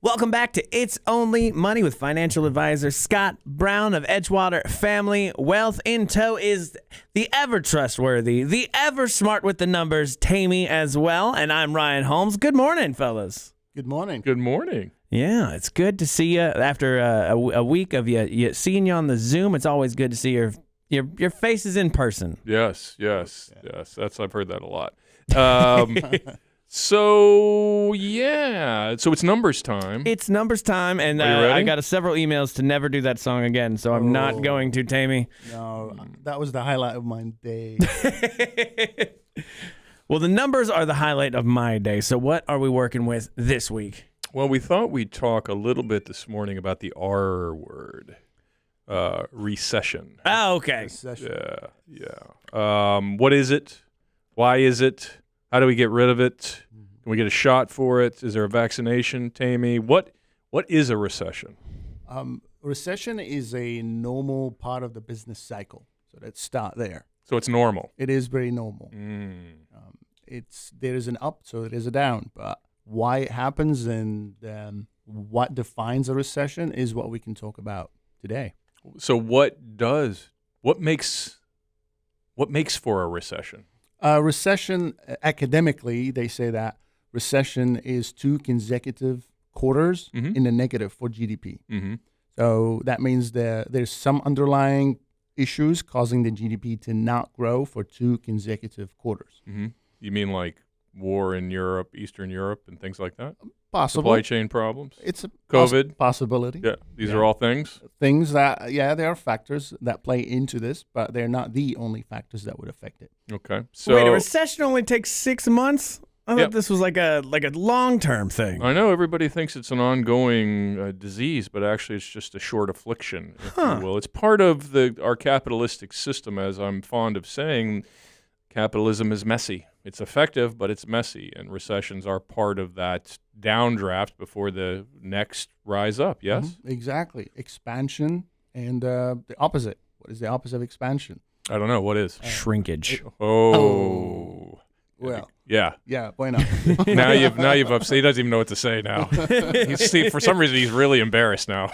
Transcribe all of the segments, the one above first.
Welcome back to It's Only Money with financial advisor Scott Brown of Edgewater Family Wealth. In tow is the ever trustworthy, the ever smart with the numbers, Tammy as well. And I'm Ryan Holmes. Good morning, fellas. Good morning. Good morning. Yeah, it's good to see you after a week of you seeing you on the Zoom. It's always good to see your faces in person. Yes. I've heard that a lot. So it's numbers time. It's numbers time, and I got several emails to never do that song again, so I'm not going to, Tammy. No, that was the highlight of my day. Well, the numbers are the highlight of my day, so what are we working with this week? Well, we thought we'd talk a little bit this morning about the R word, recession. Oh, okay. Recession. Yeah. What is it? Why is it? How do we get rid of it? Can we get a shot for it? Is there a vaccination, Tammy? What is a recession? Recession is a normal part of the business cycle. So let's start there. So it's normal. It is very normal. There is an up, so there is a down. But why it happens and what defines a recession is what we can talk about today. So what makes for a recession? Recession, academically, they say that recession is 2 consecutive quarters in the negative for GDP. Mm-hmm. So that means there's some underlying issues causing the GDP to not grow for 2 consecutive quarters. Mm-hmm. You mean like war in Europe, Eastern Europe, and things like that? Possible. Supply chain problems? It's a COVID? possibility. Yeah, these are all things? Things that, there are factors that play into this, but they're not the only factors that would affect it. Okay. So Wait, a recession only takes 6 months? I thought this was like a long-term thing. I know everybody thinks it's an ongoing disease, but actually it's just a short affliction, if you will. It's part of our capitalistic system, as I'm fond of saying. Capitalism is messy. It's effective, but it's messy, and recessions are part of that downdraft before the next rise up, yes? Mm-hmm. Exactly. Expansion and the opposite. What is the opposite of expansion? I don't know. What is? Shrinkage. Well, Yeah. yeah, bueno. Now you've upset. He doesn't even know what to say now. For some reason, he's really embarrassed now.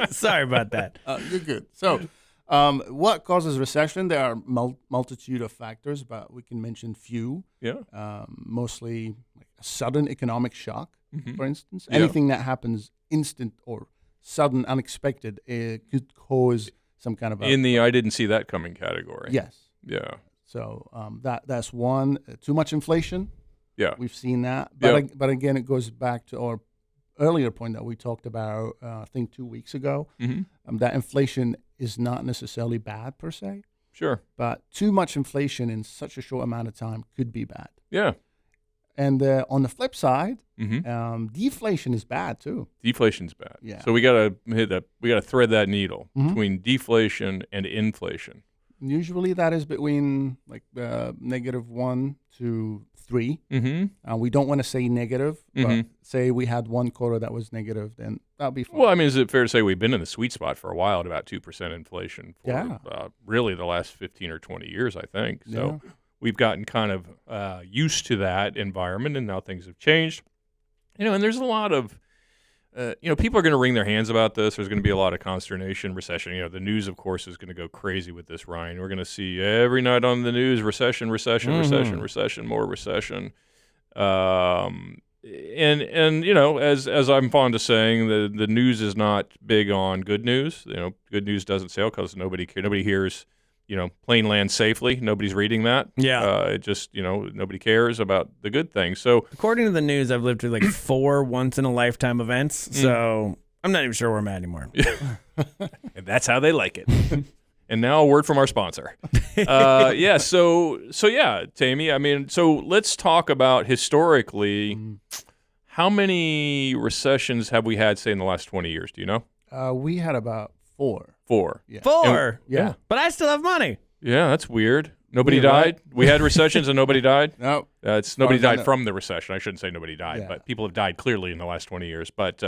Sorry about that. You're good. So what causes recession? There are multitude of factors, but we can mention few. Yeah. Mostly like a sudden economic shock, for instance. Yeah. Anything that happens instant or sudden, unexpected, could cause some kind of In the I didn't see that coming category. Yes. Yeah. So that's one. Too much inflation. Yeah. We've seen that. Yeah. But again, it goes back to our earlier point that we talked about, I think 2 weeks ago, that inflation is not necessarily bad per se, Sure. but too much inflation in such a short amount of time could be bad. Yeah. And on the flip side, deflation is bad too. Deflation's bad. Yeah. So we gotta thread that needle between deflation and inflation. Usually that is between like -1 to 3. Mm-hmm. We don't want to say negative, but say we had one quarter that was negative, then that'll be fine. Well, I mean, is it fair to say we've been in the sweet spot for a while at about 2% inflation for really the last 15 or 20 years, I think. So we've gotten kind of used to that environment, and now things have changed. And there's a lot of, people are going to wring their hands about this. There's going to be a lot of consternation, recession. The news, of course, is going to go crazy with this, Ryan. We're going to see every night on the news, recession, more recession. As I'm fond of saying, the news is not big on good news. Good news doesn't sell because nobody hears, plane lands safely. Nobody's reading that. Yeah. It just, nobody cares about the good things. So According to the news, I've lived through like 4 once-in-a-lifetime events, so I'm not even sure where I'm at anymore. and that's how they like it. And now a word from our sponsor. So Tammy, I mean, so let's talk about historically, how many recessions have we had, say, in the last 20 years? Do you know? We had about 4. 4. Yeah. 4? Yeah. But I still have money. Yeah, that's weird. Nobody Yeah, right. died? We had recessions and nobody died? No. It's nobody as I died know. from the recession. I shouldn't say nobody died, Yeah. but people have died clearly in the last 20 years. But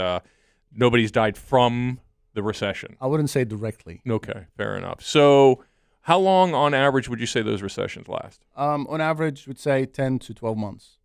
nobody's died from the recession. I wouldn't say directly. Okay, fair enough. So how long on average would you say those recessions last? On average, we'd say 10 to 12 months.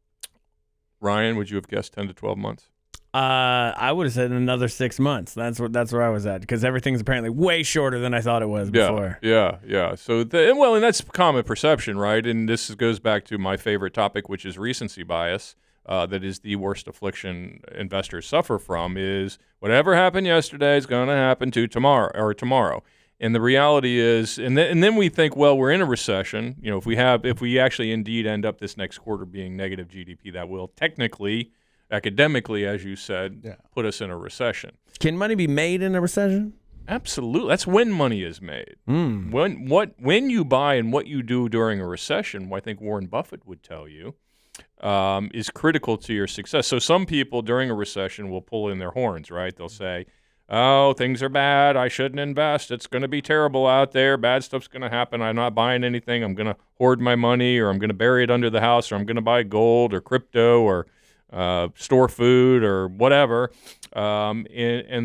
Ryan, would you have guessed 10 to 12 months? I would have said another 6 months. That's where I was at, because everything's apparently way shorter than I thought it was before. Yeah. So, and that's common perception, right? And this goes back to my favorite topic, which is recency bias. That is the worst affliction investors suffer from. Is whatever happened yesterday is going to happen to tomorrow. And the reality is, and then we think, well, we're in a recession. If we actually indeed end up this next quarter being negative GDP, that will technically, academically, as you said, put us in a recession. Can money be made in a recession? Absolutely. That's when money is made. When you buy and what you do during a recession, I think Warren Buffett would tell you, is critical to your success. So some people during a recession will pull in their horns, right? They'll say, oh, things are bad. I shouldn't invest. It's going to be terrible out there. Bad stuff's going to happen. I'm not buying anything. I'm going to hoard my money, or I'm going to bury it under the house, or I'm going to buy gold or crypto or store food or whatever. And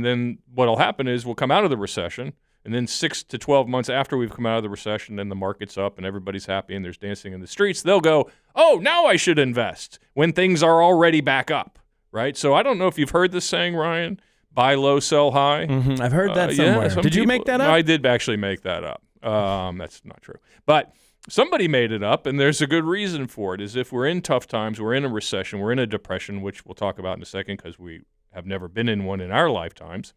then what'll happen is we'll come out of the recession, and then 6 to 12 months after we've come out of the recession and the market's up and everybody's happy and there's dancing in the streets, they'll go, oh, now I should invest when things are already back up, right? So I don't know if you've heard this saying, Ryan, buy low, sell high. Mm-hmm. I've heard that somewhere. Did you make that up? I did actually make that up. That's not true. But somebody made it up, and there's a good reason for it, is if we're in tough times, we're in a recession, we're in a depression, which we'll talk about in a second because we have never been in one in our lifetimes.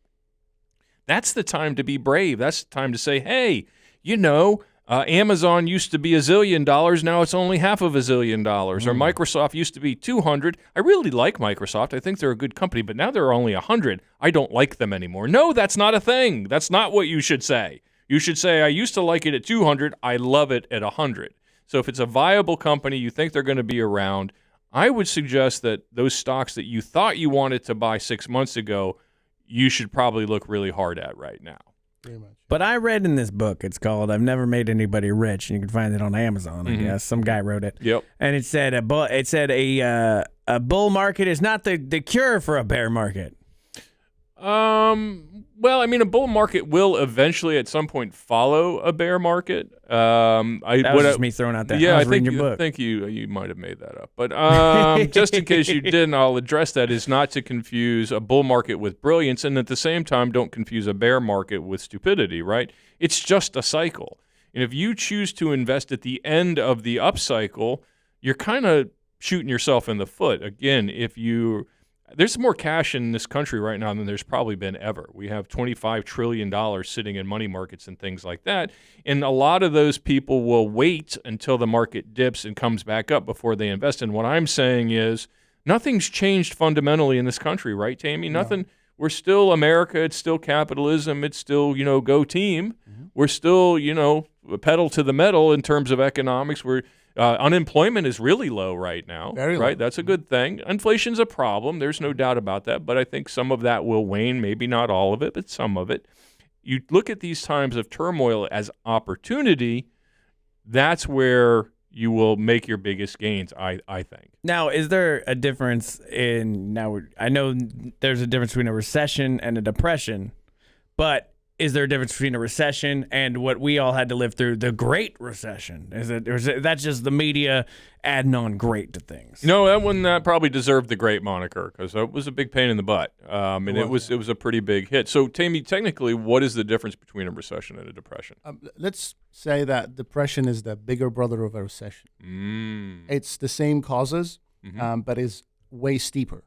That's the time to be brave. That's the time to say, hey, Amazon used to be $1 zillion. Now it's only half of $1 zillion. Or Microsoft used to be 200. I really like Microsoft. I think they're a good company, but now they're only 100. I don't like them anymore. No, that's not a thing. That's not what you should say. You should say, I used to like it at 200. I love it at 100. So if it's a viable company, you think they're going to be around, I would suggest that those stocks that you thought you wanted to buy 6 months ago, you should probably look really hard at right now. Pretty much. But I read in this book, it's called I've Never Made Anybody Rich, and you can find it on Amazon, I guess. Some guy wrote it. Yep. And it said a bull market is not the cure for a bear market. Well, a bull market will eventually at some point follow a bear market. That was just me throwing out that. Yeah, I think you might have made that up. But just in case you didn't, I'll address that, is not to confuse a bull market with brilliance, and at the same time, don't confuse a bear market with stupidity, right? It's just a cycle. And if you choose to invest at the end of the upcycle, you're kind of shooting yourself in the foot. Again, there's more cash in this country right now than there's probably been ever. We have $25 trillion sitting in money markets and things like that. And a lot of those people will wait until the market dips and comes back up before they invest. And what I'm saying is nothing's changed fundamentally in this country, right, Tammy? Nothing. We're still America. It's still capitalism. It's still, go team. We're still, pedal to the metal in terms of economics. Unemployment is really low right now. Very low. Right? That's a good thing. Inflation's a problem. There's no doubt about that. But I think some of that will wane. Maybe not all of it, but some of it. You look at these times of turmoil as opportunity. That's where you will make your biggest gains, I think. Now, is there a difference I know there's a difference between a recession and a depression, but is there a difference between a recession and what we all had to live through, the Great Recession? Or is that just the media adding on great to things? No, that one probably deserved the great moniker because it was a big pain in the butt, and it was a pretty big hit. So, Tammy, technically, what is the difference between a recession and a depression? Let's say that depression is the bigger brother of a recession. It's the same causes, but is way steeper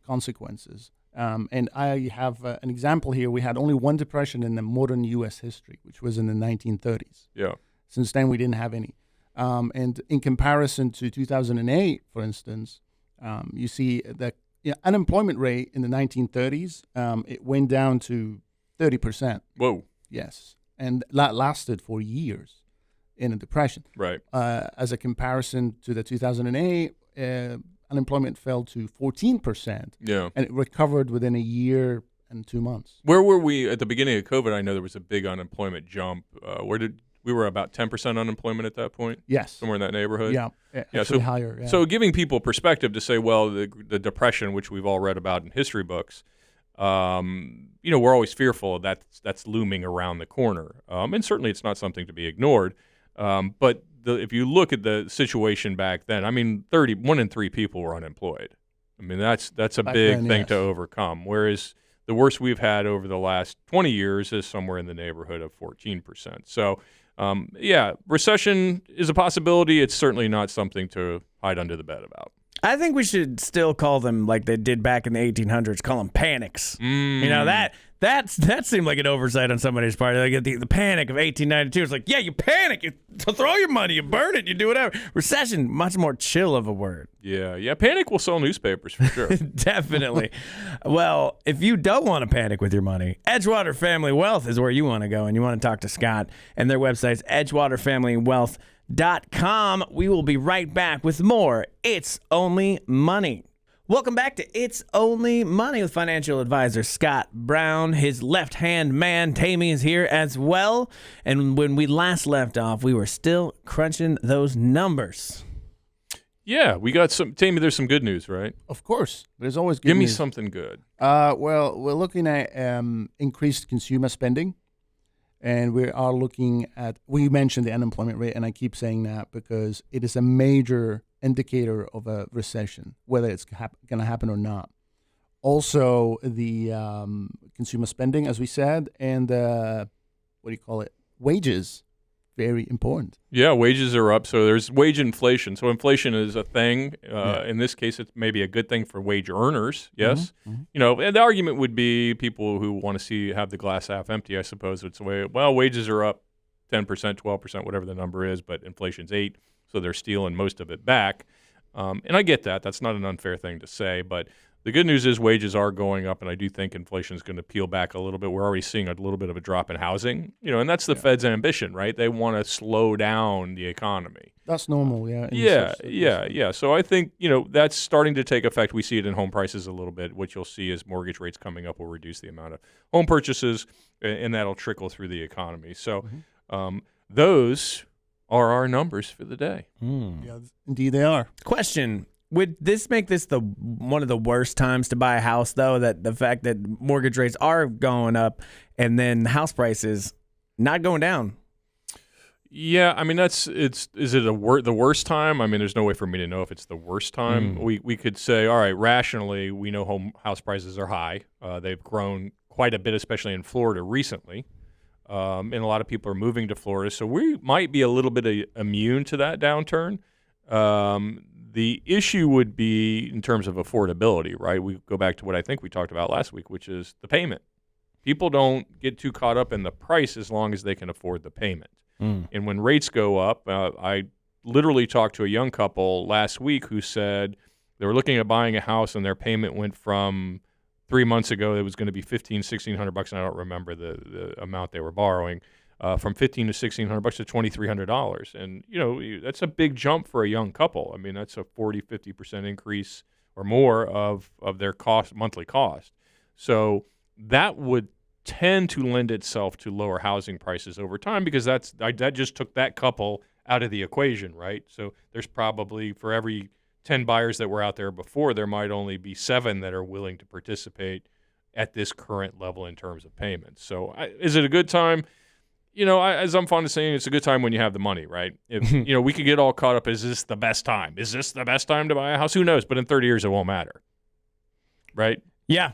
consequences. And I have an example here. We had only one depression in the modern U.S. history, which was in the 1930s. Yeah. Since then, we didn't have any. And in comparison to 2008, for instance, you see the unemployment rate in the 1930s, it went down to 30%. Whoa. Yes. And that lasted for years in a depression. Right. As a comparison to the 2008, unemployment fell to 14%. Yeah. And it recovered within a year and 2 months. Where were we at the beginning of COVID? I know there was a big unemployment jump. We were about 10% unemployment at that point? Yes. Somewhere in that neighborhood? Yeah. Actually higher. Yeah. So giving people perspective to say, well, the depression, which we've all read about in history books, we're always fearful that's looming around the corner. And certainly it's not something to be ignored. But if you look at the situation back then, 1 in 3 people were unemployed. I mean, that's a big thing to overcome. Whereas the worst we've had over the last 20 years is somewhere in the neighborhood of 14%. So, recession is a possibility. It's certainly not something to hide under the bed about. I think we should still call them like they did back in the 1800s, call them panics. You know, that seemed like an oversight on somebody's part. Like the panic of 1892. It's like, yeah, you panic, you throw your money, you burn it, you do whatever. Recession, much more chill of a word. Yeah, panic will sell newspapers for sure. Definitely. Well, if you don't want to panic with your money, Edgewater Family Wealth is where you want to go, and you want to talk to Scott, and their website's edgewaterfamilywealth.com. We will be right back with more It's Only Money. Welcome back to It's Only Money with financial advisor Scott Brown. His left-hand man, Tammy, is here as well. And when we last left off, we were still crunching those numbers. Yeah, we got some. Tammy, there's some good news, right? Of course. There's always good news. Give me news. something good. Well, we're looking at increased consumer spending. And we are looking at, we mentioned the unemployment rate, and I keep saying that because it is a major indicator of a recession, whether it's going to happen or not. Also, the consumer spending, as we said, and wages, very important. Yeah, wages are up. So there's wage inflation. So inflation is a thing. In this case, it's maybe a good thing for wage earners. Yes. Mm-hmm. You know, and the argument would be people who want to have the glass half empty, I suppose. It's wages are up 10%, 12%, whatever the number is, but inflation's 8%. So they're stealing most of it back. And I get that. That's not an unfair thing to say. But the good news is wages are going up, and I do think inflation is going to peel back a little bit. We're already seeing a little bit of a drop in housing, and that's the Fed's ambition, right? They want to slow down the economy. That's normal, yeah. Yeah. So I think, that's starting to take effect. We see it in home prices a little bit. What you'll see is mortgage rates coming up will reduce the amount of home purchases, and that'll trickle through the economy. So those are our numbers for the day. Yeah, indeed they are. Question. Would this make this one of the worst times to buy a house, though, that the fact that mortgage rates are going up and then house prices not going down? Yeah, I mean, is it the worst time? I mean, there's no way for me to know if it's the worst time. We could say, all right, rationally, we know house prices are high. They've grown quite a bit, especially in Florida recently. And a lot of people are moving to Florida. So we might be a little bit immune to that downturn. The issue would be in terms of affordability, right? We go back to what I think we talked about last week, which is the payment. People don't get too caught up in the price as long as they can afford the payment. And when rates go up, I literally talked to a young couple last week who said they were looking at buying a house and their payment went from 3 months ago, it was going to be $1,500-$1,600, and I don't remember the amount they were borrowing. From $1,500 to $1,600 to $2,300, and that's a big jump for a young couple. I mean, that's a 40-50% increase or more of their monthly cost. So that would tend to lend itself to lower housing prices over time because that just took that couple out of the equation, right? So there's probably for every 10 buyers that were out there before, there might only be 7 that are willing to participate at this current level in terms of payments. So is it a good time? As I'm fond of saying, it's a good time when you have the money, right? If we could get all caught up, is this the best time? Is this the best time to buy a house? Who knows? But in 30 years, it won't matter, right? Yeah,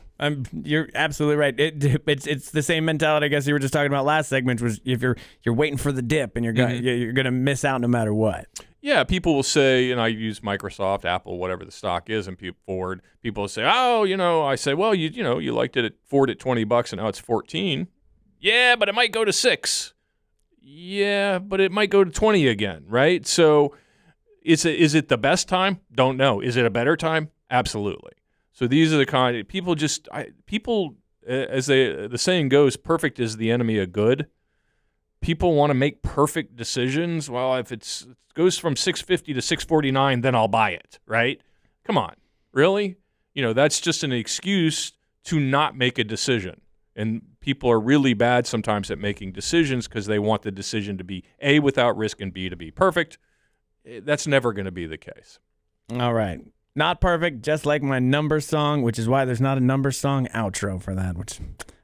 you're absolutely right. It's the same mentality I guess you were just talking about last segment, was if you're waiting for the dip and you're going to miss out no matter what. Yeah, people will say, and I use Microsoft, Apple, whatever the stock is, and Ford. People will say, I say, well, you liked it at Ford at $20 and now it's 14. Yeah, but it might go to 6. Yeah, but it might go to 20 again, right? So is it the best time? Don't know. Is it a better time? Absolutely. So these are the kind of people as the saying goes, perfect is the enemy of good. People want to make perfect decisions. Well, if it goes from 650 to 649, then I'll buy it, right? Come on. Really? That's just an excuse to not make a decision. And people are really bad sometimes at making decisions because they want the decision to be A, without risk, and B, to be perfect. That's never going to be the case. All right. Not perfect, just like my number song, which is why there's not a number song outro for that, which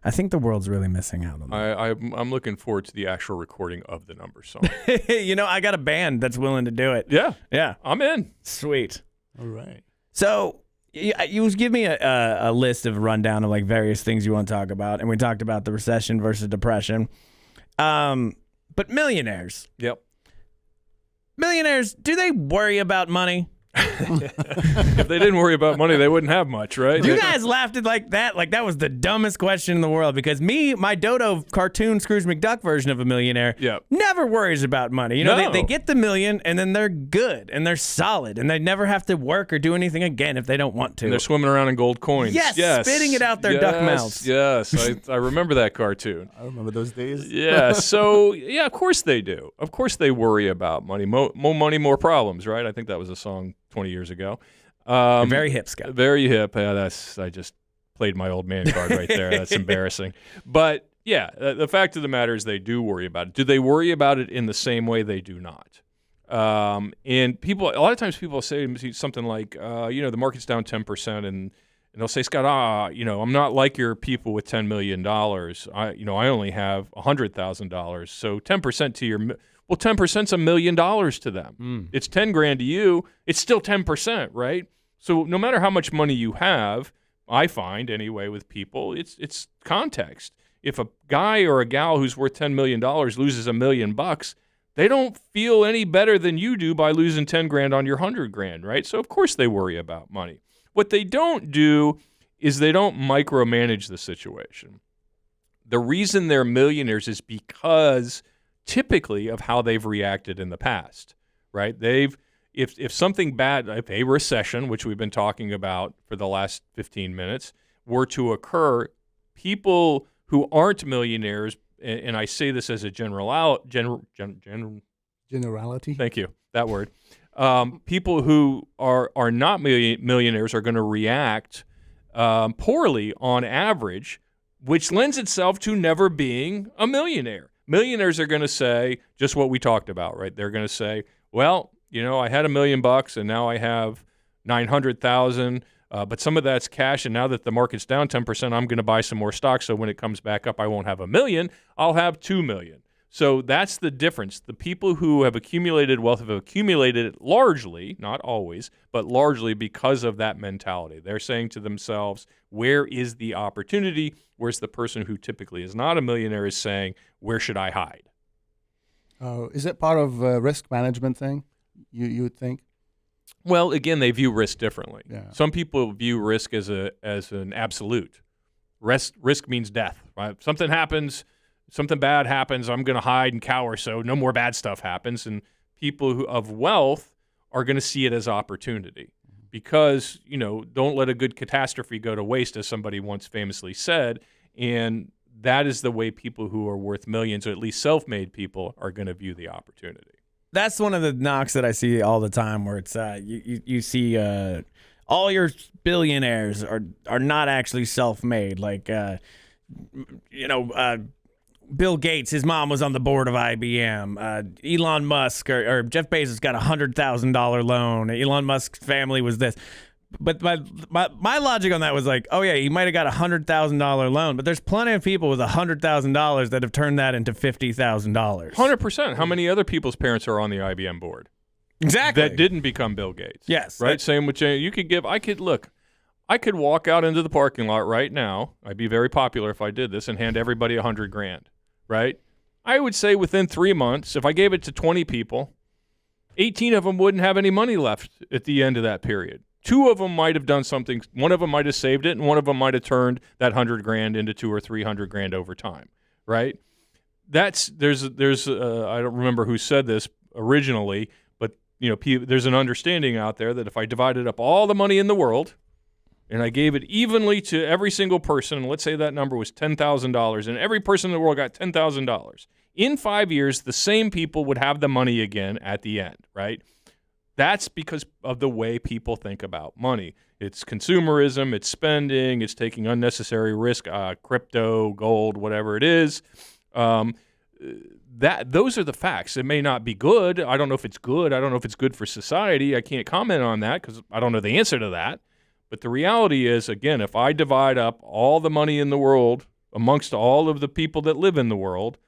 I think the world's really missing out on that. I'm looking forward to the actual recording of the number song. I got a band that's willing to do it. Yeah. Yeah. I'm in. Sweet. All right. So, You give me a list of rundown of like various things you want to talk about, and we talked about the recession versus depression. But millionaires. Yep. Millionaires, do they worry about money? If they didn't worry about money, they wouldn't have much, right? You guys laughed at like that was the dumbest question in the world, because my Dodo cartoon Scrooge McDuck version of a millionaire never worries about money. You know, they get the million and then they're good and they're solid and they never have to work or do anything again if they don't want to. And they're swimming around in gold coins. Yes, spitting it out their duck mouths. Yes, I remember that cartoon. I remember those days. Yeah, so, yeah, of course they do. Of course they worry about money. More money, more problems, right? I think that was a song 20 years ago. Very hip, Scott. Very hip. Yeah, I just played my old man card right there. That's embarrassing. But yeah, the fact of the matter is they do worry about it. Do they worry about it in the same way? They do not. And a lot of times people say something like, the market's down 10%, and they'll say, Scott, I'm not like your people with $10 million. I only have $100,000. So 10% to your 10%'s $1 million to them. It's 10 grand to you. It's still 10%, right? So no matter how much money you have, I find anyway with people, it's context. If a guy or a gal who's worth $10 million loses $1 million, they don't feel any better than you do by losing 10 grand on your 100 grand, right? So of course they worry about money. What they don't do is they don't micromanage the situation. The reason they're millionaires is because typically of how they've reacted in the past, right? If something bad, if a recession, which we've been talking about for the last 15 minutes, were to occur, people who aren't millionaires, and I say this as a generality. Thank you, that word. People who are not millionaires are going to react poorly on average, which lends itself to never being a millionaire. Millionaires are going to say just what we talked about, right? They're going to say, well, I had $1 million and now I have 900,000, but some of that's cash. And now that the market's down 10%, I'm going to buy some more stocks. So when it comes back up, I won't have $1 million. I'll have $2 million. So that's the difference. The people who have accumulated wealth have accumulated it largely, not always, but largely because of that mentality. They're saying to themselves, where is the opportunity? Whereas the person who typically is not a millionaire is saying, where should I hide? Is it part of a risk management thing, you would think? Well, again, they view risk differently. Yeah. Some people view risk as an absolute. Risk means death. Right? Something happens, something bad happens, I'm going to hide and cower so no more bad stuff happens. And people of wealth are going to see it as opportunity because, don't let a good catastrophe go to waste, as somebody once famously said. And that is the way people who are worth millions, or at least self-made people, are going to view the opportunity. That's one of the knocks that I see all the time, where it's you see all your billionaires are not actually self-made. Like Bill Gates, his mom was on the board of IBM. Elon Musk or Jeff Bezos got a $100,000 loan. Elon Musk's family was this. But my logic on that was like, oh yeah, he might have got a $100,000 loan, but there's plenty of people with $100,000 that have turned that into $50,000. 100%. How many other people's parents are on the IBM board? Exactly. That didn't become Bill Gates. Yes. Right. Same with Jay. I could walk out into the parking lot right now. I'd be very popular if I did this and hand everybody $100,000. Right. I would say within 3 months, if I gave it to 20 people, 18 of them wouldn't have any money left at the end of that period. 2 of them might have done something. One of them might have saved it, and one of them might have turned that $100,000 into $200,000 or $300,000 over time. Right? There's I don't remember who said this originally, but there's an understanding out there that if I divided up all the money in the world and I gave it evenly to every single person, and let's say that number was $10,000, and every person in the world got $10,000, in 5 years the same people would have the money again at the end. Right? That's because of the way people think about money. It's consumerism, it's spending, it's taking unnecessary risk, crypto, gold, whatever it is. Those are the facts. It may not be good. I don't know if it's good. I don't know if it's good for society. I can't comment on that because I don't know the answer to that. But the reality is, again, if I divide up all the money in the world amongst all of the people that live in the world,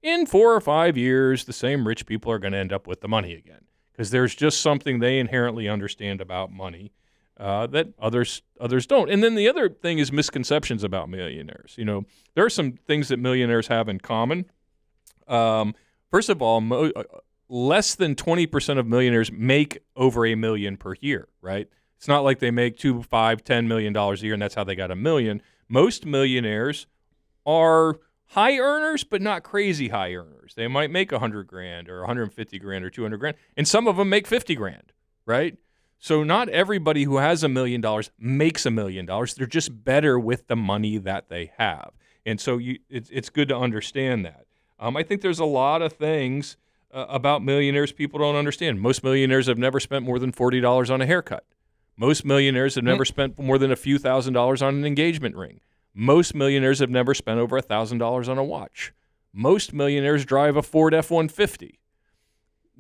in 4 or 5 years, the same rich people are going to end up with the money again. Because there's just something they inherently understand about money. that others don't. And then the other thing is misconceptions about millionaires. There are some things that millionaires have in common. First of all, less than 20% of millionaires make over $1 million per year, right? It's not like they make $2, $5, $10 million a year, and that's how they got $1 million. Most millionaires are high earners, but not crazy high earners. They might make $100,000 or $150,000 or $200,000, and some of them make $50,000, right? So not everybody who has $1 million makes $1 million. They're just better with the money that they have, and so it's good to understand that. I think there's a lot of things about millionaires people don't understand. Most millionaires have never spent more than $40 on a haircut. Most millionaires have never spent more than a few $1,000s on an engagement ring. Most millionaires have never spent over $1,000 on a watch. Most millionaires drive a Ford F-150.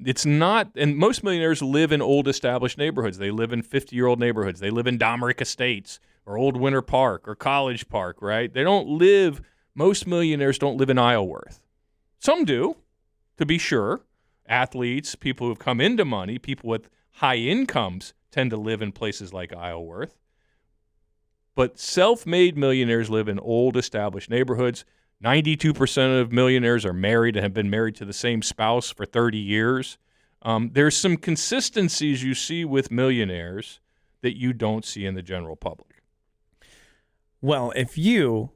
It's not, and most millionaires live in old established neighborhoods. They live in 50-year-old neighborhoods. They live in Domerick Estates or Old Winter Park or College Park, right? Most millionaires don't live in Isleworth. Some do, to be sure. Athletes, people who have come into money, people with high incomes tend to live in places like Isleworth. But self-made millionaires live in old established neighborhoods. 92% of millionaires are married and have been married to the same spouse for 30 years. There's some consistencies you see with millionaires that you don't see in the general public. Well, if you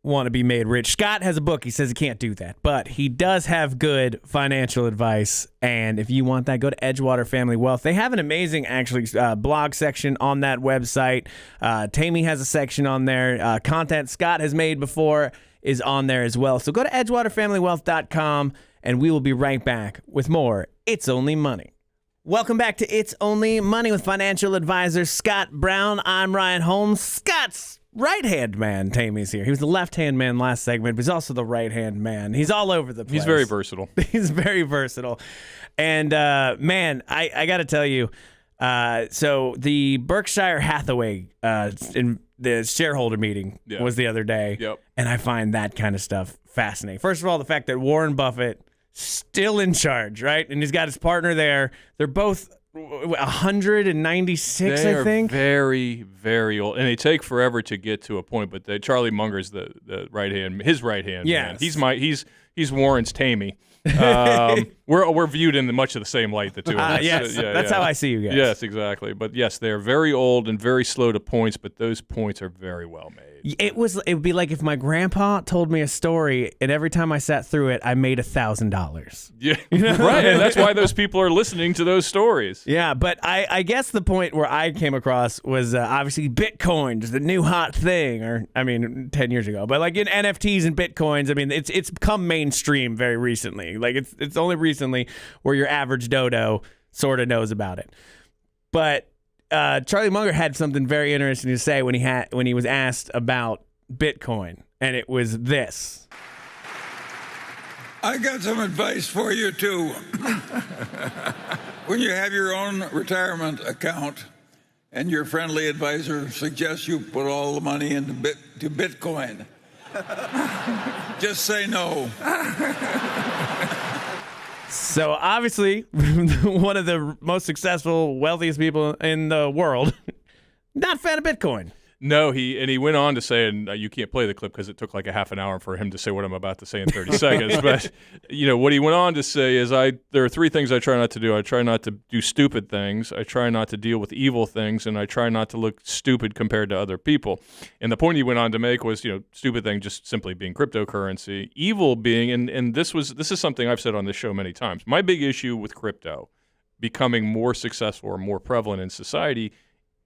want to be made rich, Scott has a book. He says he can't do that, but he does have good financial advice. And if you want that, go to Edgewater Family Wealth. They have an amazing, blog section on that website. Tammy has a section on there. Content Scott has made before is on there as well. So go to edgewaterfamilywealth.com, and we will be right back with more It's Only Money. Welcome back to It's Only Money with financial advisor Scott Brown. I'm Ryan Holmes. Scott's right-hand man, Tammy's here. He was the left-hand man last segment, but he's also the right-hand man. He's all over the place. He's very versatile. He's very versatile. And, man, I got to tell you, so the Berkshire Hathaway in the shareholder meeting was the other day, and I find that kind of stuff fascinating. First of all, the fact that Warren Buffett still in charge, right? And he's got his partner there. They're both 196, I think. They are very, very old, and they take forever to get to a point. But Charlie Munger's the right hand, his right hand man. He's Warren's Tammy. We're viewed in much of the same light, the two of us. Yes, that's how I see you guys. Yes, exactly. But yes, they're very old and very slow to points, but those points are very well made. It would be like if my grandpa told me a story, and every time I sat through it, I made $1,000. Yeah, right. And that's why those people are listening to those stories. Yeah, but I guess the point where I came across was obviously Bitcoin is the new hot thing, 10 years ago. But like in NFTs and Bitcoins, it's become mainstream very recently. Like it's only recently where your average dodo sort of knows about it. But Charlie Munger had something very interesting to say when he was asked about Bitcoin, and it was this. I got some advice for you too. When you have your own retirement account and your friendly advisor suggests you put all the money into Bitcoin, just say no. So obviously, one of the most successful, wealthiest people in the world, not a fan of Bitcoin. No, he went on to say, and you can't play the clip because it took like a half an hour for him to say what I'm about to say in 30 seconds. But what he went on to say is, there are three things I try not to do. I try not to do stupid things. I try not to deal with evil things, and I try not to look stupid compared to other people. And the point he went on to make was, stupid thing just simply being cryptocurrency, evil being, and this is something I've said on this show many times. My big issue with crypto becoming more successful or more prevalent in society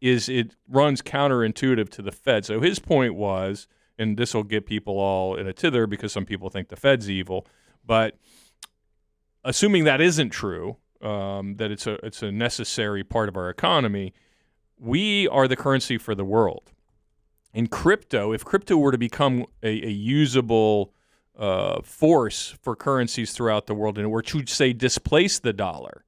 is it runs counterintuitive to the Fed. So his point was, and this will get people all in a tither because some people think the Fed's evil, but assuming that isn't true, that it's a necessary part of our economy, we are the currency for the world. In crypto, if crypto were to become a usable force for currencies throughout the world and it were to, say, displace the dollar,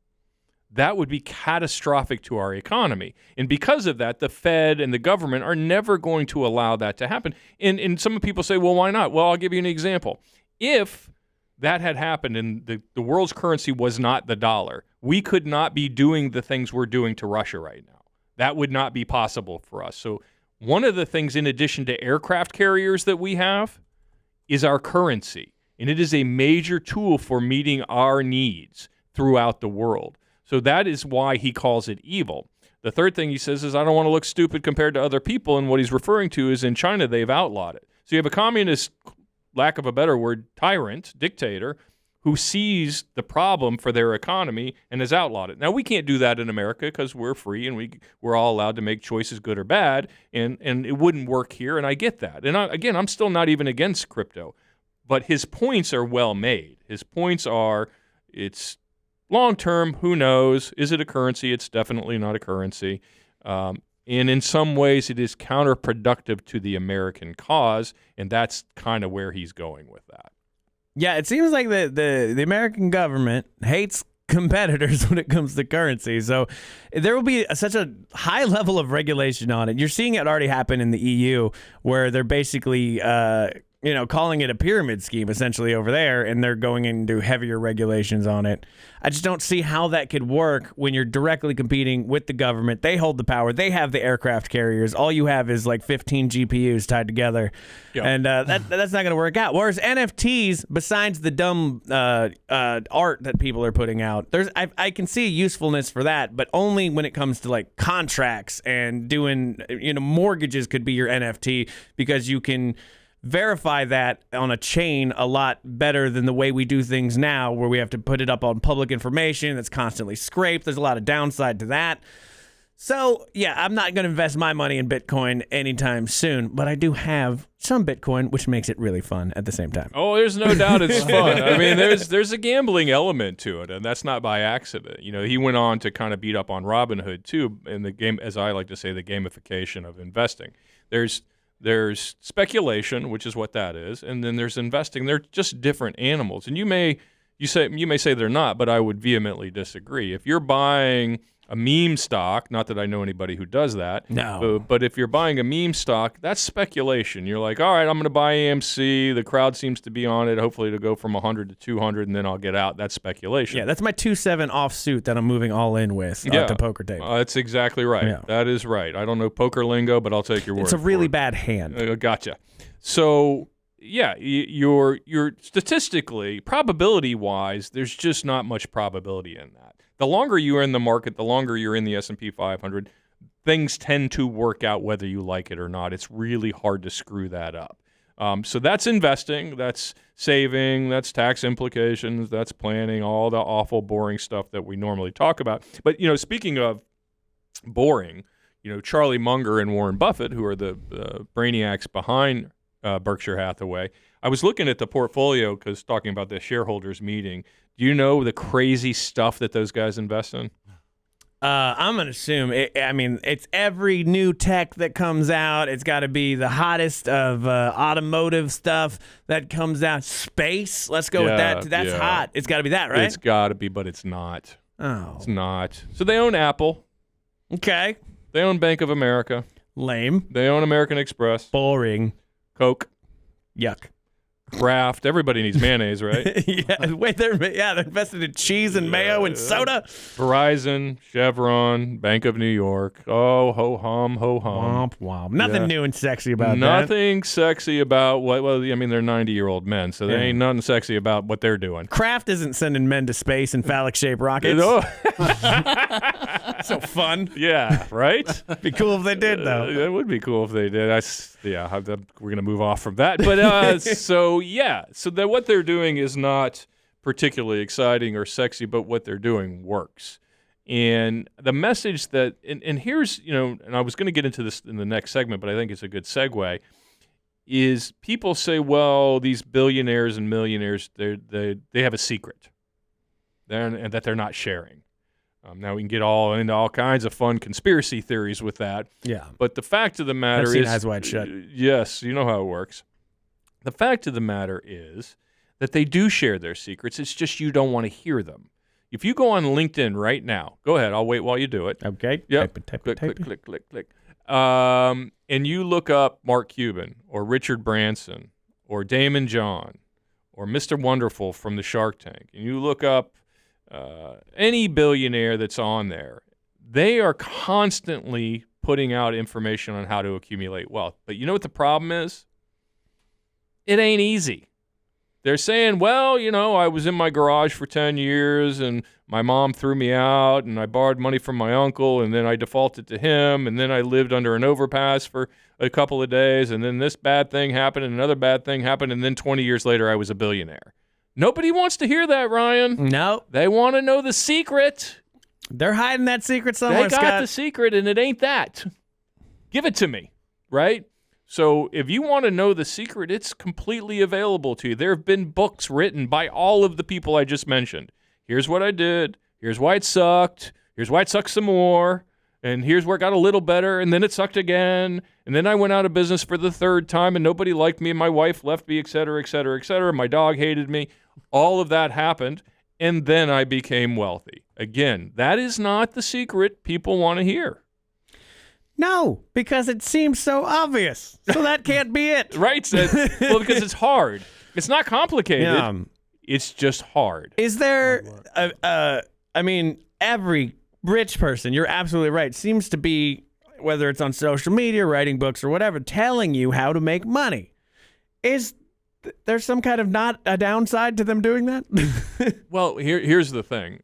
that would be catastrophic to our economy. And because of that, the Fed and the government are never going to allow that to happen. And some people say, well, why not? Well, I'll give you an example. If that had happened and the world's currency was not the dollar, we could not be doing the things we're doing to Russia right now. That would not be possible for us. So one of the things, in addition to aircraft carriers that we have, is our currency. And it is a major tool for meeting our needs throughout the world. So that is why he calls it evil. The third thing he says is, I don't want to look stupid compared to other people. And what he's referring to is in China, they've outlawed it. So you have a communist, lack of a better word, tyrant, dictator, who sees the problem for their economy and has outlawed it. Now, we can't do that in America because we're free and we're all allowed to make choices, good or bad, and it wouldn't work here, and I get that. And again, I'm still not even against crypto, but his points are well made. His points are, it's long-term, who knows? Is it a currency? It's definitely not a currency. And in some ways, it is counterproductive to the American cause, and that's kind of where he's going with that. Yeah, it seems like the American government hates competitors when it comes to currency. So there will be such a high level of regulation on it. You're seeing it already happen in the EU, where they're basically calling it a pyramid scheme essentially over there, and they're going into heavier regulations on it. I just don't see how that could work when you're directly competing with the government. They hold the power. They have the aircraft carriers. All you have is like 15 GPUs tied together. Yep. And that's not going to work out. Whereas NFTs, besides the dumb art that people are putting out, I can see a usefulness for that, but only when it comes to like contracts and doing, mortgages could be your NFT, because you can verify that on a chain a lot better than the way we do things now, where we have to put it up on public information that's constantly scraped. There's a lot of downside to that. So, yeah, I'm not going to invest my money in Bitcoin anytime soon, but I do have some Bitcoin, which makes it really fun at the same time. Oh, there's no doubt it's fun. I mean, there's a gambling element to it, and that's not by accident. He went on to kind of beat up on Robinhood, too, in the game, as I like to say, the gamification of investing. There's speculation, which is what that is, and then there's investing. They're just different animals. And you may say they're not, but I would vehemently disagree. If you're buying a meme stock, not that I know anybody who does that. No. But if you're buying a meme stock, that's speculation. You're like, all right, I'm going to buy AMC. The crowd seems to be on it. Hopefully it'll go from 100 to 200, and then I'll get out. That's speculation. Yeah, that's my 2-7 offsuit that I'm moving all in with at the poker table. That's exactly right. Yeah. That is right. I don't know poker lingo, but I'll take your word for it. It's a really bad hand. Gotcha. So, yeah, you're statistically, probability-wise, there's just not much probability in that. The longer you are in the market, the longer you're in the S&P 500, things tend to work out whether you like it or not. It's really hard to screw that up. So that's investing, that's saving, that's tax implications, that's planning, all the awful, boring stuff that we normally talk about. But, speaking of boring, Charlie Munger and Warren Buffett, who are the brainiacs behind Berkshire Hathaway, I was looking at the portfolio because talking about the shareholders meeting. Do you know the crazy stuff that those guys invest in? I'm going to assume, it's every new tech that comes out. It's got to be the hottest of automotive stuff that comes out. Space, let's go with that. That's hot. It's got to be that, right? It's got to be, but it's not. Oh. It's not. So they own Apple. Okay. They own Bank of America. Lame. They own American Express. Boring. Coke. Yuck. Kraft. Everybody needs mayonnaise, right? They're invested in cheese and mayo and soda. Verizon, Chevron, Bank of New York. Oh, ho hum, ho hum. Womp womp. Nothing new and sexy about that. Nothing sexy about what? Well, they're 90-year-old men, so there ain't nothing sexy about what they're doing. Kraft isn't sending men to space in phallic-shaped rockets. So fun. Yeah, right? Be cool if they did, though. It would be cool if they did. We're going to move off from that. But so what they're doing is not particularly exciting or sexy, but what they're doing works. And the message that, and here's, and I was going to get into this in the next segment, but I think it's a good segue, is people say, well, these billionaires and millionaires, they have a secret and that they're not sharing. Now we can get into all kinds of fun conspiracy theories with that. Yeah. But the fact of the matter I've seen Eyes Wide Shut. Yes, you know how it works. The fact of the matter is that they do share their secrets. It's just you don't want to hear them. If you go on LinkedIn right now, go ahead. I'll wait while you do it. Okay. Yep. Type click. And you look up Mark Cuban or Richard Branson or Damon John or Mr. Wonderful from the Shark Tank, and you look up any billionaire that's on there, They are constantly putting out information on how to accumulate wealth. But you know what the problem is? It ain't easy. They're saying, well, I was in my garage for 10 years and my mom threw me out and I borrowed money from my uncle and then I defaulted to him and then I lived under an overpass for a couple of days and then this bad thing happened and another bad thing happened and then 20 years later I was a billionaire. Nobody wants to hear that, Ryan. No. They want to know the secret. They're hiding that secret somewhere, They got Scott. the secret and it ain't that. Give it to me, right? So if you want to know the secret, it's completely available to you. There have been books written by all of the people I just mentioned. Here's what I did. Here's why it sucked. Here's why it sucked some more. And here's where it got a little better. And then it sucked again. And then I went out of business for the third time and nobody liked me and my wife left me, et cetera, et cetera, et cetera. My dog hated me. All of that happened. And then I became wealthy. Again, that is not the secret people want to hear. No, because it seems so obvious. So that can't be it. Right? Well, because it's hard. It's not complicated. It's just hard. Is there, every rich person, you're absolutely right, seems to be, whether it's on social media, writing books or whatever, telling you how to make money. Is there's some kind of not a downside to them doing that? Well, here's the thing.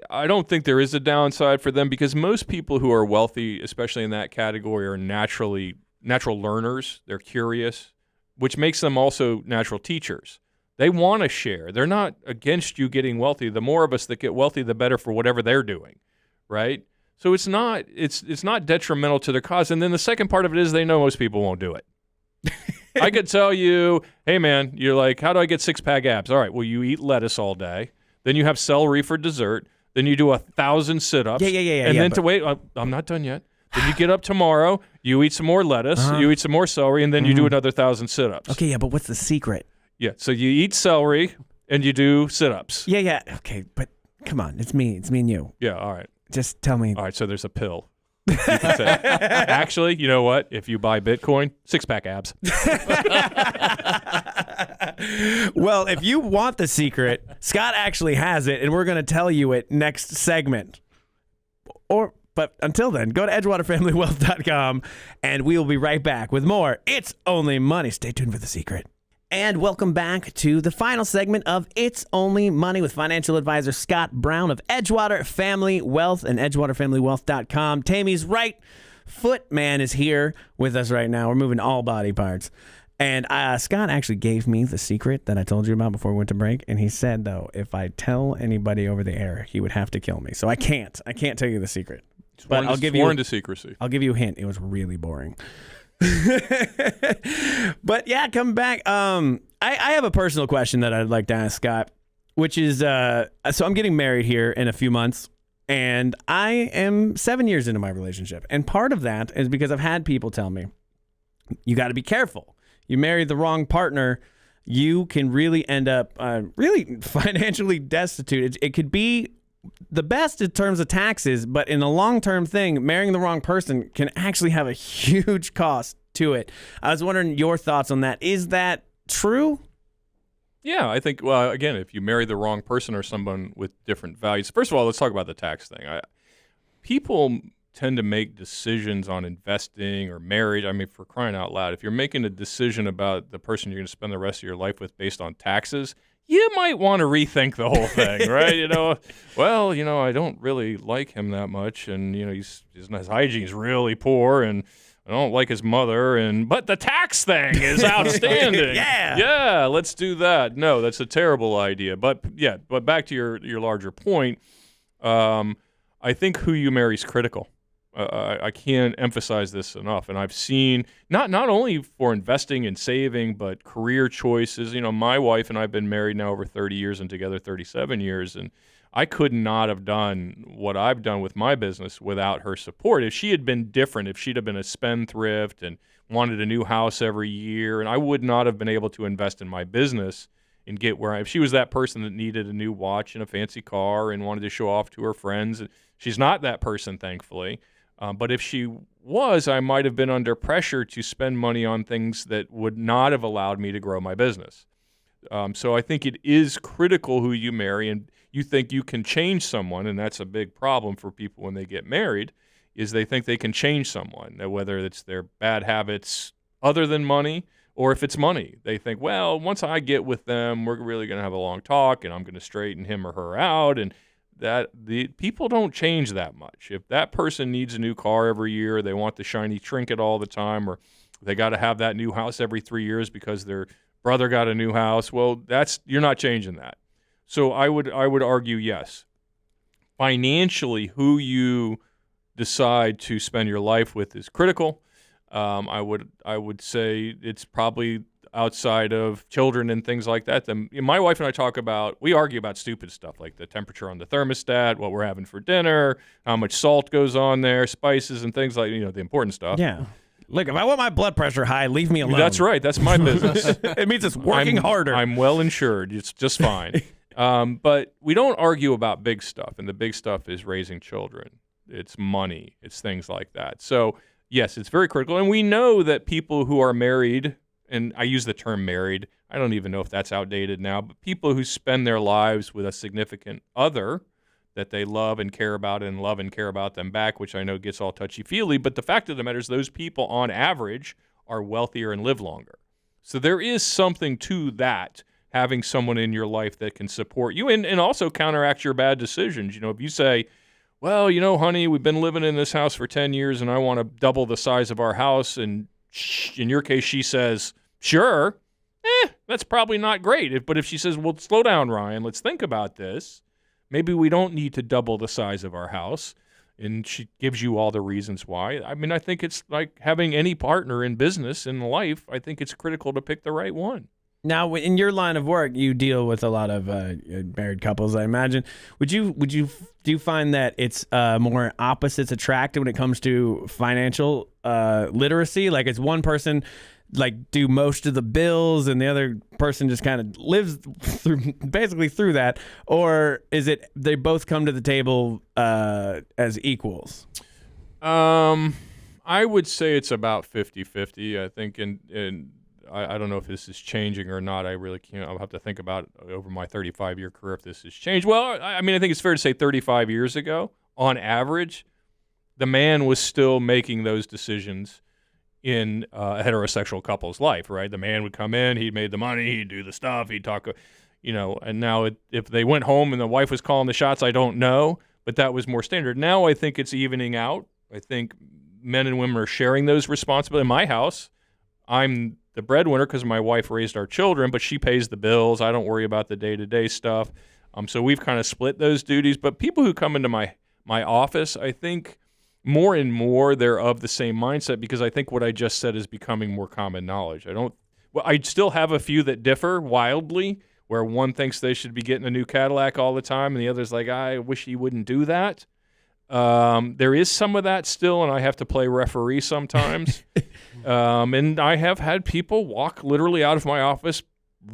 I don't think there is a downside for them because most people who are wealthy, especially in that category, are natural learners. They're curious, which makes them also natural teachers. They want to share. They're not against you getting wealthy. The more of us that get wealthy, the better for whatever they're doing, right? So it's not detrimental to their cause. And then the second part of it is they know most people won't do it. I could tell you, hey, man, you're like, how do I get six-pack abs? All right, well, you eat lettuce all day. Then you have celery for dessert. Then you do 1,000 sit-ups. I'm not done yet. Then you get up tomorrow, you eat some more lettuce, you eat some more celery, and then you do another 1,000 sit-ups. Okay, yeah, but what's the secret? Yeah, so you eat celery and you do sit-ups. Yeah. Okay, but come on, it's me and you. Yeah, all right. Just tell me. All right, so there's a pill. You can say, actually, you know what? If you buy Bitcoin, six-pack abs. Well, if you want the secret, Scott actually has it, and we're going to tell you it next segment. But until then, go to edgewaterfamilywealth.com, and we will be right back with more It's Only Money. Stay tuned for the secret. And welcome back to the final segment of It's Only Money with financial advisor Scott Brown of Edgewater Family Wealth and edgewaterfamilywealth.com. Tammy's right foot man is here with us right now. We're moving all body parts. And Scott actually gave me the secret that I told you about before we went to break. And he said, though, if I tell anybody over the air, he would have to kill me. So I can't tell you the secret. But I'll give you sworn to secrecy. I'll give you a hint. It was really boring. But yeah, come back. I have a personal question that I'd like to ask Scott, which is, so I'm getting married here in a few months, and I am 7 years into my relationship. And part of that is because I've had people tell me, you got to be careful. You marry the wrong partner, you can really end up really financially destitute. It could be the best in terms of taxes, but in a long-term thing, marrying the wrong person can actually have a huge cost to it. I was wondering your thoughts on that. Is that true? Yeah, I think, well, again, if you marry the wrong person or someone with different values, first of all, let's talk about the tax thing. People tend to make decisions on investing or marriage. I mean, for crying out loud, if you're making a decision about the person you're going to spend the rest of your life with based on taxes, you might want to rethink the whole thing, right? I don't really like him that much, and his hygiene's really poor, and I don't like his mother, but the tax thing is outstanding. Yeah, let's do that. No, that's a terrible idea. But back to your larger point, I think who you marry is critical. I can't emphasize this enough. And I've seen, not only for investing and saving, but career choices. My wife and I have been married now over 30 years and together 37 years. And I could not have done what I've done with my business without her support. If she had been different, if she'd have been a spendthrift and wanted a new house every year, and I would not have been able to invest in my business and get where if she was that person that needed a new watch and a fancy car and wanted to show off to her friends. She's not that person, thankfully. But if she was, I might have been under pressure to spend money on things that would not have allowed me to grow my business. So I think it is critical who you marry, and you think you can change someone, and that's a big problem for people when they get married, is they think they can change someone, whether it's their bad habits other than money or if it's money. They think, well, once I get with them, we're really going to have a long talk, and I'm going to straighten him or her out, and that the people don't change that much. If that person needs a new car every year, they want the shiny trinket all the time, or they got to have that new house every 3 years because their brother got a new house, well, you're not changing that. So I would argue, yes, financially, who you decide to spend your life with is critical. I would say it's probably outside of children and things like that. My wife and I we argue about stupid stuff like the temperature on the thermostat, what we're having for dinner, how much salt goes on there, spices and things like, the important stuff. Yeah. Look, if I want my blood pressure high, leave me alone. That's right. That's my business. It means it's working harder. I'm well insured. It's just fine. But we don't argue about big stuff, and the big stuff is raising children. It's money. It's things like that. So, yes, it's very critical. And we know that people who are married, and I use the term married, I don't even know if that's outdated now, but people who spend their lives with a significant other that they love and care about and love and care about them back, which I know gets all touchy-feely, but the fact of the matter is those people on average are wealthier and live longer. So there is something to that, having someone in your life that can support you and also counteract your bad decisions. If you say, well, honey, we've been living in this house for 10 years and I want to double the size of our house, and in your case she says, sure, that's probably not great. But if she says, well, slow down, Ryan, let's think about this. Maybe we don't need to double the size of our house, and she gives you all the reasons why. I mean, I think it's like having any partner in business, in life. I think it's critical to pick the right one. Now, in your line of work, you deal with a lot of married couples, I imagine. Do you find that it's more opposites attract when it comes to financial literacy? Like, it's one person do most of the bills and the other person just kind of lives through that, or is it they both come to the table as equals? I would say it's about 50-50. I think I don't know if this is changing or not. I really can't. I'll have to think about over my 35-year career if this has changed. Well, I mean, I think it's fair to say 35 years ago, on average, the man was still making those decisions in a heterosexual couple's life, right? The man would come in, he made the money, he'd do the stuff, he'd talk, and now if they went home and the wife was calling the shots, I don't know, but that was more standard. Now I think it's evening out. I think men and women are sharing those responsibilities. In my house, I'm the breadwinner because my wife raised our children, but she pays the bills. I don't worry about the day-to-day stuff. So we've kind of split those duties. But people who come into my office, I think more and more they're of the same mindset, because I think what I just said is becoming more common knowledge. I still have a few that differ wildly, where one thinks they should be getting a new Cadillac all the time and the other's like, I wish he wouldn't do that. There is some of that still, and I have to play referee sometimes. And I have had people walk literally out of my office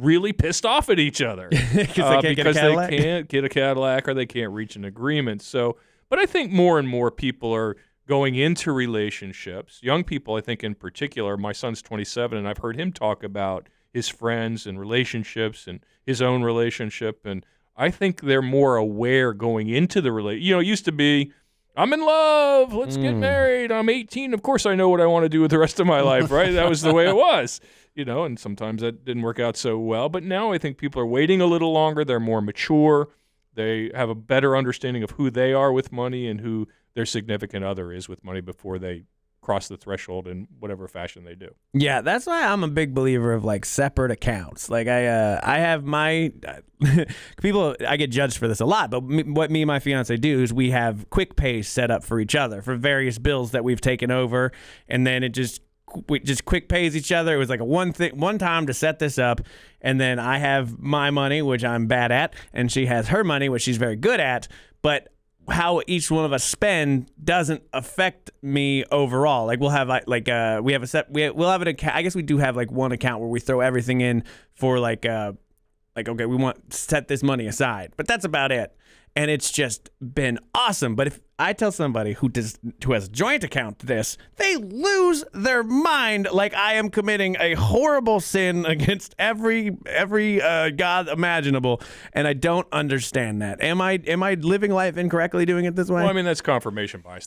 really pissed off at each other because they can't get a Cadillac or they can't reach an agreement. So, but I think more and more people are going into relationships. Young people, I think in particular, my son's 27, and I've heard him talk about his friends and relationships and his own relationship. And I think they're more aware going into the relationship. It used to be, I'm in love, let's get married, I'm 18, of course I know what I want to do with the rest of my life, right? That was the way it was, and sometimes that didn't work out so well. But now I think people are waiting a little longer, they're more mature, they have a better understanding of who they are with money and who their significant other is with money before they cross the threshold in whatever fashion they do. Yeah, that's why I'm a big believer of separate accounts. I have my people. I get judged for this a lot, but what me and my fiance do is we have quick pays set up for each other for various bills that we've taken over, and then we just quick pays each other. It was like one time to set this up, and then I have my money, which I'm bad at, and she has her money, which she's very good at, but how each one of us spend doesn't affect me overall. We'll have we have we'll have an account. I guess we do have one account where we throw everything in for okay, we want to set this money aside, but that's about it. and it's just been awesome. But if I tell somebody who has a joint account this, they lose their mind like I am committing a horrible sin against every God imaginable, and I don't understand that. Am I living life incorrectly doing it this way? Well, I mean, that's confirmation bias.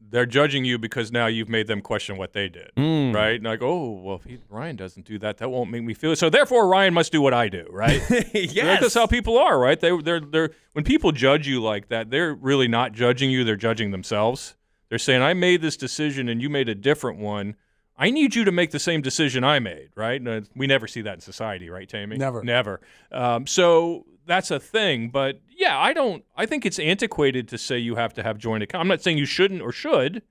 They're judging you because now you've made them question what they did, right? And like, oh, well, if Ryan doesn't do that, that won't make me feel it. So therefore, Ryan must do what I do, right? Yes. That's how people are, right? They're when people judge you like that, they're really not judging you. They're judging themselves. They're saying, I made this decision and you made a different one. I need you to make the same decision I made, right? And we never see that in society, right, Tammy? Never. So that's a thing. But yeah, I think it's antiquated to say you have to have joint account. I'm not saying you shouldn't or should,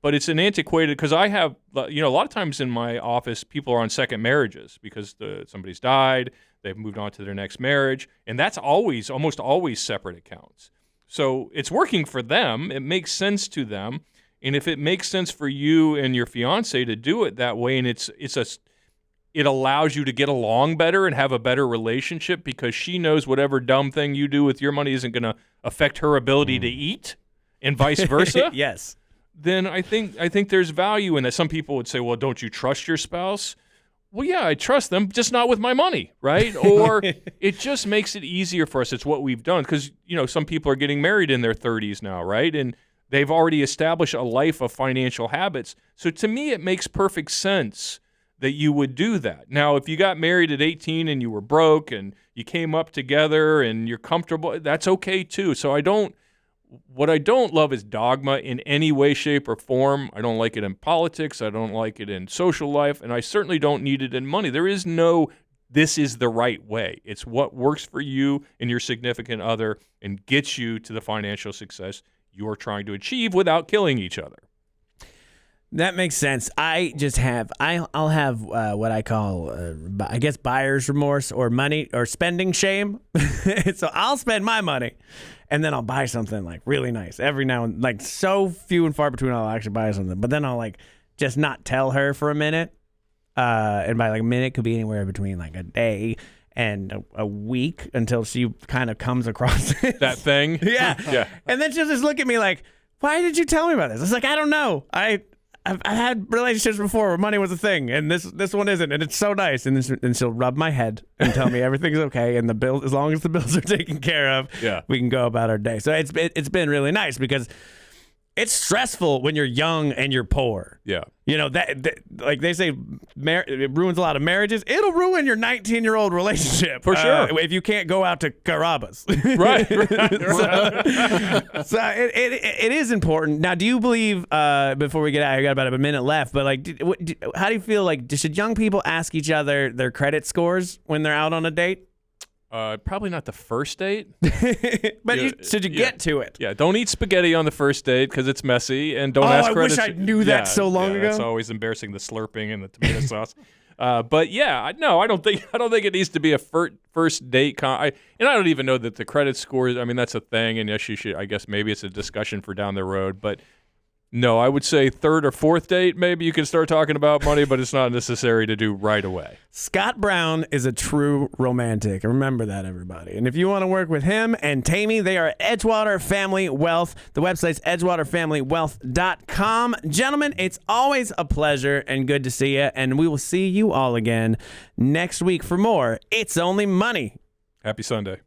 but it's an antiquated, because I have, a lot of times in my office, people are on second marriages because somebody's died, they've moved on to their next marriage, and that's almost always separate accounts. So it's working for them. It makes sense to them. And if it makes sense for you and your fiance to do it that way, and it allows you to get along better and have a better relationship because she knows whatever dumb thing you do with your money isn't going to affect her ability to eat, and vice versa. Yes. Then I think there's value in that. Some people would say, well, don't you trust your spouse? Well, yeah, I trust them, just not with my money, right? Or it just makes it easier for us. It's what we've done because, some people are getting married in their 30s now, right? And they've already established a life of financial habits. So to me, it makes perfect sense that you would do that. Now, if you got married at 18 and you were broke and you came up together and you're comfortable, that's okay too. So what I don't love is dogma in any way, shape, or form. I don't like it in politics. I don't like it in social life. And I certainly don't need it in money. There is no, this is the right way. It's what works for you and your significant other and gets you to the financial success you're trying to achieve without killing each other. That makes sense. I'll have what I call, I guess, buyer's remorse or money or spending shame. So I'll spend my money and then I'll buy something like really nice every now and like so few and far between I'll actually buy something. But then I'll like just not tell her for a minute. And by like a minute could be anywhere between like a day and a week until she kind of comes across it. That thing? Yeah. And then she'll just look at me like, why did you tell me about this? It's like, I don't know. I've had relationships before where money was a thing, and this one isn't, and it's so nice. And she'll rub my head and tell me everything's okay, and as long as the bills are taken care of, we can go about our day. So it's been really nice because it's stressful when you're young and you're poor. Yeah. That like they say, it ruins a lot of marriages. It'll ruin your 19-year-old relationship. For sure. If you can't go out to Carrabba's. Right. So it is important. Now, do you believe, before we get out, I got about a minute left, but like, how do you feel like, should young people ask each other their credit scores when they're out on a date? Probably not the first date. But should you get to it? Yeah, don't eat spaghetti on the first date because it's messy, and don't ask credit. I wish I knew that so long ago. It's always embarrassing, the slurping and the tomato sauce. But yeah, no, I don't think it needs to be a first date. And I don't even know that the credit scores. I mean, that's a thing, and yes, you should. I guess maybe it's a discussion for down the road, but. No, I would say third or fourth date, maybe you can start talking about money, but it's not necessary to do right away. Scott Brown is a true romantic. Remember that, everybody. And if you want to work with him and Tammy, they are Edgewater Family Wealth. The website's edgewaterfamilywealth.com. Gentlemen, it's always a pleasure and good to see you, and we will see you all again next week for more It's Only Money. Happy Sunday.